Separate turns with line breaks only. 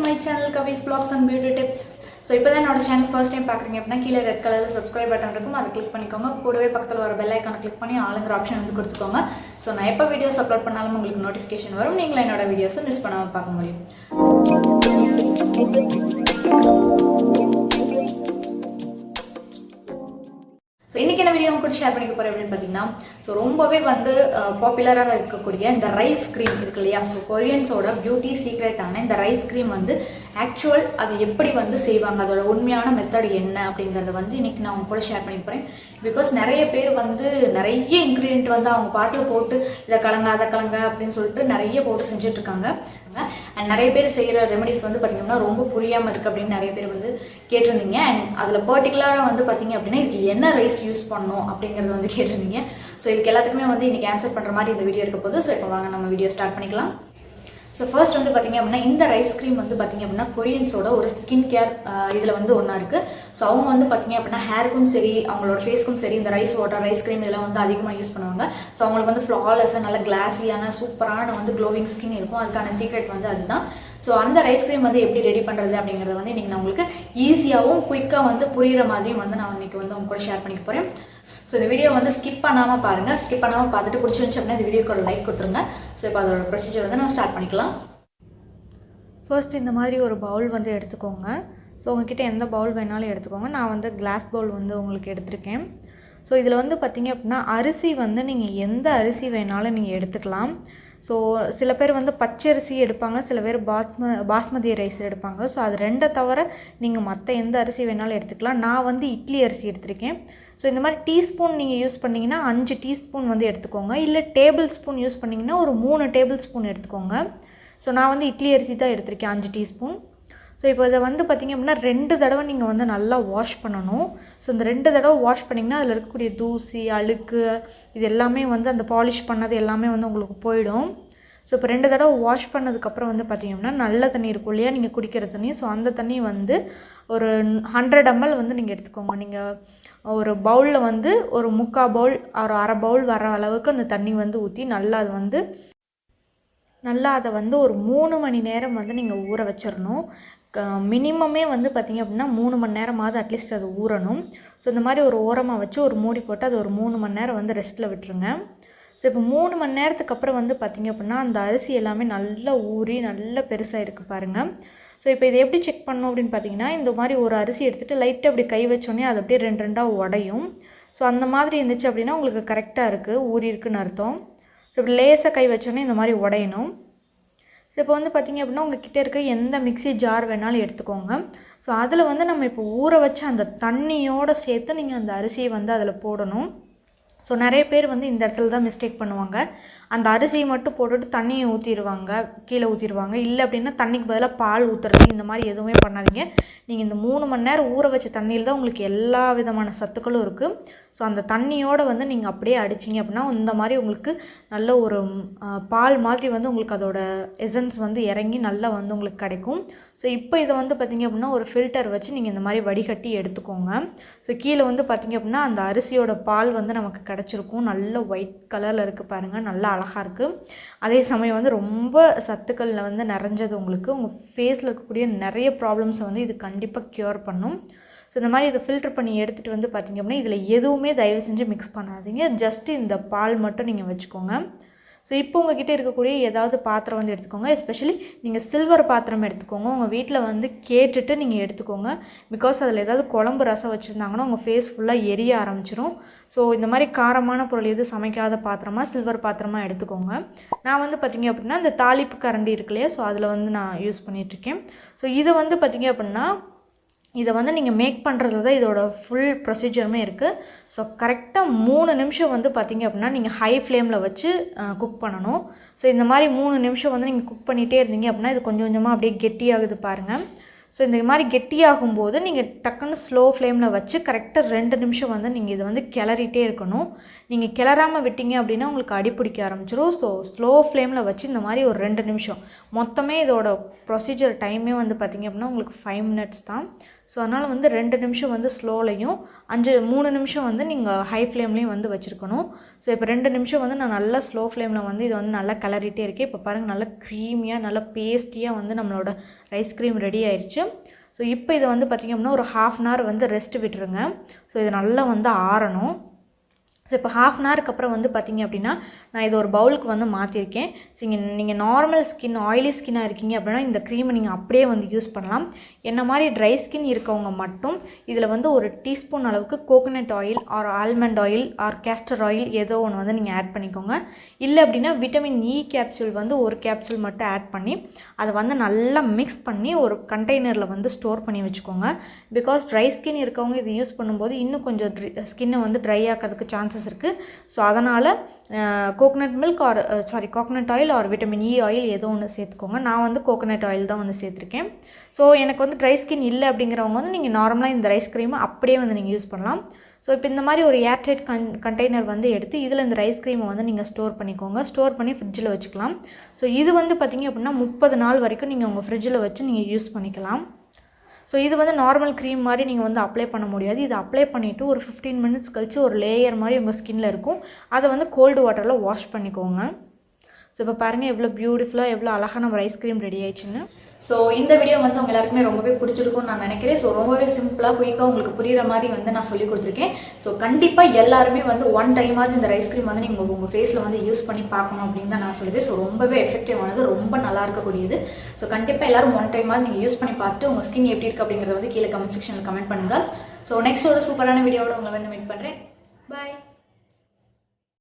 my channel Kavi's Vlogs and Beauty Tips. So இப்போ தான் என்னோட சேனல் ஃபர்ஸ்ட் டைம் பார்க்குறீங்க அப்படின்னா கீழே ரெட் கலரில் சப்ஸ்கிரைப் பட்டன் இருக்கும், அதை கிளிக் பண்ணிக்கோங்க. கூடவே பக்கத்தில் வர பெல் ஐக்கானை கிளிக் பண்ணி ஆளுங்கிற ஆப்ஷன் வந்து கொடுத்துக்கோங்க. ஸோ நான் எப்போ வீடியோஸ் அப்லோட் பண்ணாலும் உங்களுக்கு நோட்டிஃபிகேஷன் வரும், நீங்களும் என்னோட வீடியோஸை மிஸ் பண்ணாமல் பார்க்க முடியும். ஸோ இன்றைக்கி என்ன வீடியோ கூட ஷேர் பண்ணிக்க போகிறேன் அப்படின்னு பார்த்தீங்கன்னா, ஸோ ரொம்பவே வந்து பாப்புலராக இருக்கக்கூடிய இந்த ரைஸ் க்ரீம் இருக்கு இல்லையா. ஸோ கொரியன்ஸோட பியூட்டி சீக்ரெட்டான இந்த ரைஸ் க்ரீம் வந்து ஆக்சுவல் அது எப்படி வந்து செய்வாங்க, அதோட உண்மையான மெத்தட் என்ன அப்படிங்கிறத வந்து இன்றைக்கி நான் அவங்க கூட ஷேர் பண்ணிக்க போகிறேன். பிகாஸ் நிறைய பேர் வந்து நிறைய இன்க்ரீடியன்ட் வந்து அவங்க பாட்டில் போட்டு இதை கலங்க அதை கலங்க அப்படின்னு சொல்லிட்டு நிறைய போட்டு செஞ்சுட்ருக்காங்க. அண்ட் நிறைய பேர் செய்கிற ரெமெடிஸ் வந்து பார்த்திங்கன்னா ரொம்ப புரியாமல் இருக்குது அப்படின்னு நிறைய பேர் வந்து கேட்டிருந்தீங்க. அண்ட் அதில் பர்டிகுலராக வந்து பார்த்திங்க அப்படின்னா இதுக்கு என்ன ரைஸ் யூஸ் பண்ணணும் அப்படிங்கிறது வந்து கேட்டிருந்தீங்க. ஸோ இதுக்கு எல்லாத்துக்குமே வந்து இன்றைக்கி ஆன்சர் பண்ணுற மாதிரி இந்த வீடியோ இருக்க போது. ஸோ இப்போ வாங்க நம்ம வீடியோ ஸ்டார்ட் பண்ணிக்கலாம். ஸோ ஃபர்ஸ்ட் வந்து பார்த்திங்க அப்படின்னா இந்த ரைஸ் க்ரீம் வந்து பார்த்திங்க அப்படின்னா கொரியன்ஸோட ஒரு ஸ்கின் கேர் இதில் வந்து ஒன்றா இருக்குது. ஸோ அவங்க வந்து பார்த்திங்க அப்படின்னா ஹேருக்கும் சரி அவங்களோட ஃபேஸ்க்கும் சரி இந்த ரைஸ் வாட்டர் ரைஸ் க்ரீம் இதெல்லாம் வந்து அதிகமாக யூஸ் பண்ணுவாங்க. ஸோ அவங்களுக்கு வந்து ஃப்ளாலெஸ்ஸாக நல்ல கிளாஸியான சூப்பரான வந்து க்ளோவிங் ஸ்கின் இருக்கும். அதுக்கான சீக்ரெட் வந்து அதுதான். ஸோ அந்த ரைஸ் க்ரீம் வந்து எப்படி ரெடி பண்ணுறது அப்படிங்கிறத வந்து இன்றைக்கி நான் உங்களுக்கு ஈஸியாகவும் குயிக்காக வந்து புரிகிற மாதிரியும் வந்து நான் இன்றைக்கி வந்து அவங்க கூட ஷேர் பண்ணிக்க போகிறேன். ஸோ இந்த வீடியோ வந்து ஸ்கிப் பண்ணாமல் பாருங்கள். ஸ்கிப் பண்ணாமல் பார்த்துட்டு பிடிச்சிருந்துச்சு அப்படின்னா இந்த வீடியோக்கு ஒரு லைக் கொடுத்துருங்க. ஸோ இப்போ அதோட ப்ரொசீஜர் வந்து நம்ம ஸ்டார்ட் பண்ணிக்கலாம். ஃபர்ஸ்ட் இந்த மாதிரி ஒரு பவுல் வந்து எடுத்துக்கோங்க. ஸோ உங்ககிட்ட எந்த பவுல் வேணாலும் எடுத்துக்கோங்க. நான் வந்து கிளாஸ் பவுல் வந்து உங்களுக்கு எடுத்திருக்கேன். ஸோ இதில் வந்து பார்த்திங்க அப்படின்னா அரிசி வந்து நீங்கள் எந்த அரிசி வேணாலும் நீங்கள் எடுத்துக்கலாம். ஸோ சில பேர் வந்து பச்சரிசி எடுப்பாங்க, சில பேர் பாஸ்மதி ரைஸ் எடுப்பாங்க. ஸோ அது ரெண்டை தவிர நீங்கள் மற்ற எந்த அரிசி வேணாலும் எடுத்துக்கலாம். நான் வந்து இட்லி அரிசி எடுத்திருக்கேன். ஸோ இந்த மாதிரி டீஸ்பூன் நீங்கள் யூஸ் பண்ணிங்கன்னா 5 டீஸ்பூன் வந்து எடுத்துக்கோங்க. இல்லை டேபிள் ஸ்பூன் யூஸ் பண்ணிங்கன்னா ஒரு 3 டேபிள் ஸ்பூன் எடுத்துக்கோங்க. ஸோ நான் வந்து இட்லி அரிசி தான் எடுத்திருக்கேன் 5 டீஸ்பூன். ஸோ இப்போ இதை வந்து பார்த்திங்க அப்படின்னா 2 தடவை நீங்கள் வந்து நல்லா வாஷ் பண்ணணும். ஸோ இந்த 2 தடவை வாஷ் பண்ணிங்கன்னா அதில் இருக்கக்கூடிய தூசி அழுக்கு இது எல்லாமே வந்து அந்த பாலிஷ் பண்ணது எல்லாமே வந்து உங்களுக்கு போயிடும். ஸோ இப்போ 2 தடவை வாஷ் பண்ணதுக்கப்புறம் வந்து பார்த்திங்க அப்படின்னா நல்ல தண்ணி இருக்கும் இல்லையா, நீங்கள் குடிக்கிற தண்ணி. ஸோ அந்த தண்ணி வந்து ஒரு 100 ml வந்து நீங்கள் எடுத்துக்கோங்க. நீங்கள் ஒரு பவுலில் வந்து ஒரு 3/4 பவுல் ஒரு அரை பவுல் வர அளவுக்கு அந்த தண்ணி வந்து ஊற்றி நல்லா அதை வந்து ஒரு 3 மணி நேரம் வந்து நீங்கள் ஊற வச்சிடணும். மினிமமே வந்து பார்த்திங்க அப்படின்னா 3 மணி நேரமாவது அட்லீஸ்ட் அது ஊறணும். ஸோ இந்த மாதிரி ஒரு ஓரமாக வச்சு ஒரு மூடி போட்டு அது ஒரு 3 மணி நேரம் வந்து ரெஸ்ட்டில் விட்டுருங்க. ஸோ இப்போ 3 மணி நேரத்துக்கு அப்புறம் வந்து பார்த்திங்க அப்படின்னா அந்த அரிசி எல்லாமே நல்லா ஊறி நல்லா பெருசாக இருக்குது பாருங்கள். ஸோ இப்போ இதை எப்படி செக் பண்ணணும் அப்படின்னு பார்த்தீங்கன்னா, இந்த மாதிரி ஒரு அரிசி எடுத்துகிட்டு லைட்டாக அப்படி கை வச்சோடனே அது அப்படியே 2 உடையும். ஸோ அந்த மாதிரி இருந்துச்சு அப்படின்னா உங்களுக்கு கரெக்டாக இருக்குது, ஊறி இருக்குன்னு அர்த்தம். ஸோ இப்படி லேசாக கை வச்சோடனே இந்த மாதிரி உடையணும். ஸோ இப்போ வந்து பார்த்திங்க அப்படின்னா உங்கள் கிட்டே இருக்க எந்த மிக்ஸி ஜார் வேணாலும் எடுத்துக்கோங்க. ஸோ அதில் வந்து நம்ம இப்போ ஊற வச்ச அந்த தண்ணியோடு சேர்த்து நீங்கள் அந்த அரிசியை வந்து அதில் போடணும். ஸோ நிறைய பேர் வந்து இந்த இடத்துல தான் மிஸ்டேக் பண்ணுவாங்க. அந்த அரிசியை மட்டும் போட்டுட்டு தண்ணியை ஊற்றிடுவாங்க, கீழே ஊற்றிடுவாங்க. இல்லை அப்படின்னா தண்ணிக்கு பதிலாக பால் ஊற்றுறது இந்த மாதிரி எதுவுமே பண்ணாதீங்க. நீங்கள் இந்த 3 மணி நேரம் ஊற வச்ச தண்ணியில் தான் உங்களுக்கு எல்லா விதமான சத்துக்களும் இருக்குது. ஸோ அந்த தண்ணியோடு வந்து நீங்கள் அப்படியே அடிச்சிங்க அப்படின்னா இந்த மாதிரி உங்களுக்கு நல்ல ஒரு பால் மாதிரி வந்து உங்களுக்கு அதோட எசன்ஸ் வந்து இறங்கி நல்லா வந்து உங்களுக்கு கிடைக்கும். ஸோ இப்போ இதை வந்து பார்த்திங்க அப்படின்னா ஒரு ஃபில்டர் வச்சு நீங்கள் இந்த மாதிரி வடிகட்டி எடுத்துக்கோங்க. ஸோ கீழே வந்து பார்த்திங்க அப்படின்னா அந்த அரிசியோட பால் வந்து நமக்கு கிடச்சிருக்கும். நல்ல ஒயிட் கலரில் இருக்குது பாருங்கள், நல்லா அழகாக இருக்குது. அதே சமயம் வந்து ரொம்ப சத்துக்களில் வந்து நிறைஞ்சது உங்களுக்கு உங்கள் ஃபேஸில் இருக்கக்கூடிய நிறைய ப்ராப்ளம்ஸை வந்து இது கண்டிப்பாக க்யூர் பண்ணும். ஸோ இந்த மாதிரி இதை ஃபில்டர் பண்ணி எடுத்துகிட்டு வந்து பார்த்திங்க அப்படின்னா இதில் எதுவுமே தயவு செஞ்சு மிக்ஸ் பண்ணாதீங்க. ஜஸ்ட்டு இந்த பால் மட்டும் நீங்கள் வச்சுக்கோங்க. ஸோ இப்போ உங்கள்கிட்ட இருக்கக்கூடிய ஏதாவது பாத்திரம் வந்து எடுத்துக்கோங்க. எஸ்பெஷலி நீங்கள் சில்வர் பாத்திரம் எடுத்துக்கோங்க. உங்கள் வீட்டில் வந்து கேட்டுட்டு நீங்கள் எடுத்துக்கோங்க. பிகாஸ் அதில் ஏதாவது குழம்பு ரசம் வச்சுருந்தாங்கன்னா உங்கள் ஃபேஸ் ஃபுல்லாக எரிய ஆரம்பிச்சிடும். ஸோ இந்த மாதிரி காரமான பொருள் எது சமைக்காத பாத்திரமாக சில்வர் பாத்திரமாக எடுத்துக்கோங்க. நான் வந்து பார்த்திங்க அப்படின்னா இந்த தாளிப்பு கரண்டி இருக்கு இல்லையா, ஸோ அதில் வந்து நான் யூஸ் பண்ணிகிட்ருக்கேன். ஸோ இதை வந்து பார்த்திங்க அப்படின்னா இதை வந்து நீங்கள் மேக் பண்ணுறது தான் இதோட ஃபுல் ப்ரொசீஜருமே இருக்குது. ஸோ கரெக்டாக 3 நிமிஷம் வந்து பார்த்திங்க அப்படின்னா நீங்கள் ஹை ஃப்ளேமில் வச்சு குக் பண்ணணும். ஸோ இந்த மாதிரி 3 நிமிஷம் வந்து நீங்கள் குக் பண்ணிகிட்டே இருந்தீங்க அப்படின்னா இது கொஞ்சம் கொஞ்சமாக அப்படியே கெட்டியாகுது பாருங்கள். ஸோ இந்த மாதிரி கெட்டியாகும்போது நீங்கள் டக்குன்னு ஸ்லோ ஃப்ளேமில் வச்சு கரெக்டாக 2 நிமிஷம் வந்து நீங்கள் இதை வந்து கிளறிட்டே இருக்கணும். நீங்கள் கிளறாமல் விட்டீங்க அப்படின்னா உங்களுக்கு அடிப்பிடிக்க ஆரம்பிச்சிடும். ஸோ ஸ்லோ ஃப்ளேமில் வச்சு இந்த மாதிரி ஒரு 2 நிமிஷம் மொத்தமே இதோட ப்ரொசீஜர் டைமே வந்து பார்த்திங்க அப்படின்னா உங்களுக்கு 5 மினிட்ஸ் தான். ஸோ அதனால் வந்து 2 நிமிஷம் வந்து ஸ்லோலையும் 3 நிமிஷம் வந்து நீங்கள் ஹை ஃப்ளேம்லேயும் வந்து வச்சுருக்கணும். ஸோ இப்போ 2 நிமிஷம் வந்து நான் நல்லா ஸ்லோ ஃப்ளேமில் வந்து இதை வந்து நல்லா கிளறிட்டே இருக்கேன். இப்போ பாருங்கள் நல்லா க்ரீமியாக நல்லா பேஸ்டியாக வந்து நம்மளோட ரைஸ் க்ரீம் ரெடி ஆயிடுச்சு. ஸோ இப்போ இதை வந்து பார்த்திங்க அப்படின்னா ஒரு 1/2 அன் ஹவர் வந்து ரெஸ்ட் விட்டுருங்க. ஸோ இது நல்லா வந்து ஆறணும். ஸோ இப்போ 1/2 அன் ஹவருக்கு அப்புறம் வந்து பார்த்திங்க அப்படின்னா நான் இது ஒரு பவுலுக்கு வந்து மாற்றிருக்கேன். ஸோ நீங்கள் நார்மல் ஸ்கின் ஆயிலி ஸ்கின்னாக இருக்கீங்க அப்படின்னா இந்த க்ரீமை நீங்கள் அப்படியே வந்து யூஸ் பண்ணலாம். என்ன மாதிரி ட்ரை ஸ்கின் இருக்கவங்க மட்டும் இதில் வந்து ஒரு டீஸ்பூன் அளவுக்கு coconut oil R almond oil R castor oil ஏதோ ஒன்று வந்து நீங்கள் ஆட் பண்ணிக்கோங்க. இல்லை அப்படின்னா விட்டமின் இ கேப்சூல் வந்து ஒரு கேப்சூல் மட்டும் ஆட் பண்ணி அதை வந்து நல்லா மிக்ஸ் பண்ணி ஒரு கண்டெய்னரில் வந்து ஸ்டோர் பண்ணி வச்சுக்கோங்க. பிகாஸ் ட்ரை ஸ்கின் இருக்கவங்க இது யூஸ் பண்ணும்போது இன்னும் கொஞ்சம் ஸ்கின்னை வந்து ட்ரை ஆக்கிறதுக்கு சான்சஸ் இருக்குது. ஸோ அதனால் coconut oil R vitamin E oil ஏதோ ஒன்று சேர்த்துக்கோங்க. நான் வந்து கோகோனட் ஆயில் தான் வந்து சேர்த்துருக்கேன். ஸோ எனக்கு வந்து ட்ரை ஸ்கின் இல்லை அப்படிங்கிறவங்க வந்து நீங்கள் நார்மலாக இந்த ரைஸ் க்ரீமை அப்படியே வந்து நீங்கள் யூஸ் பண்ணலாம். ஸோ இப்போ இந்த மாதிரி ஒரு ஏர்டைட் கண்டெய்னர் வந்து எடுத்து இதில் இந்த ரைஸ் க்ரீமை வந்து நீங்கள் ஸ்டோர் பண்ணிக்கோங்க. ஸ்டோர் பண்ணி ஃப்ரிட்ஜில் வச்சுக்கலாம். ஸோ இது வந்து பார்த்திங்க அப்படின்னா 30 நாள் வரைக்கும் நீங்கள் உங்கள் ஃப்ரிட்ஜில் வச்சு நீங்கள் யூஸ் பண்ணிக்கலாம். ஸோ இது வந்து நார்மல் க்ரீம் மாதிரி நீங்கள் வந்து அப்ளை பண்ண முடியாது. இது அப்ளை பண்ணிவிட்டு ஒரு 15 மினிட்ஸ் கழித்து ஒரு லேயர் மாதிரி உங்கள் ஸ்கின்னில் இருக்கும். அதை வந்து கோல்டு வாட்டரில் வாஷ் பண்ணிக்கோங்க. ஸோ இப்போ பாருங்கள் எவ்வளோ பியூட்டிஃபுல்லாக எவ்வளோ அழகாக நம்ம ரைஸ் க்ரீம் ரெடி ஆயிடுச்சுன்னு. ஸோ இந்த வீடியோ வந்து உங்கள் எல்லாருக்குமே ரொம்பவே பிடிச்சிருக்கும்னு நான் நினைக்கிறேன். ஸோ ரொம்பவே சிம்பிளாக குயிக்காக உங்களுக்கு புரிகிற மாதிரி வந்து நான் சொல்லி கொடுத்துருக்கேன். ஸோ கண்டிப்பாக எல்லாருமே வந்து ஒன் டைமாவது இந்த ரைஸ் க்ரீம் வந்து நீங்கள் உங்கள் ஃபேஸில் வந்து யூஸ் பண்ணி பார்க்கணும் அப்படின்னு தான் நான் சொல்லுவேன். ஸோ ரொம்பவே எஃபெக்டிவானது, ரொம்ப நல்லா இருக்கக்கூடியது. ஸோ கண்டிப்பாக எல்லாரும் ஒன் டைமாவது நீங்கள் யூஸ் பண்ணி பார்த்துட்டு உங்கள் ஸ்கின் எப்படி இருக்குது அப்படிங்கிறத வந்து கீழே கமெண்ட் செக்ஷனில் கமெண்ட் பண்ணுங்கள். ஸோ நெக்ஸ்ட் ஒரு சூப்பரான வீடியோவோட உங்களை வந்து மீட் பண்ணுறேன். பாய்.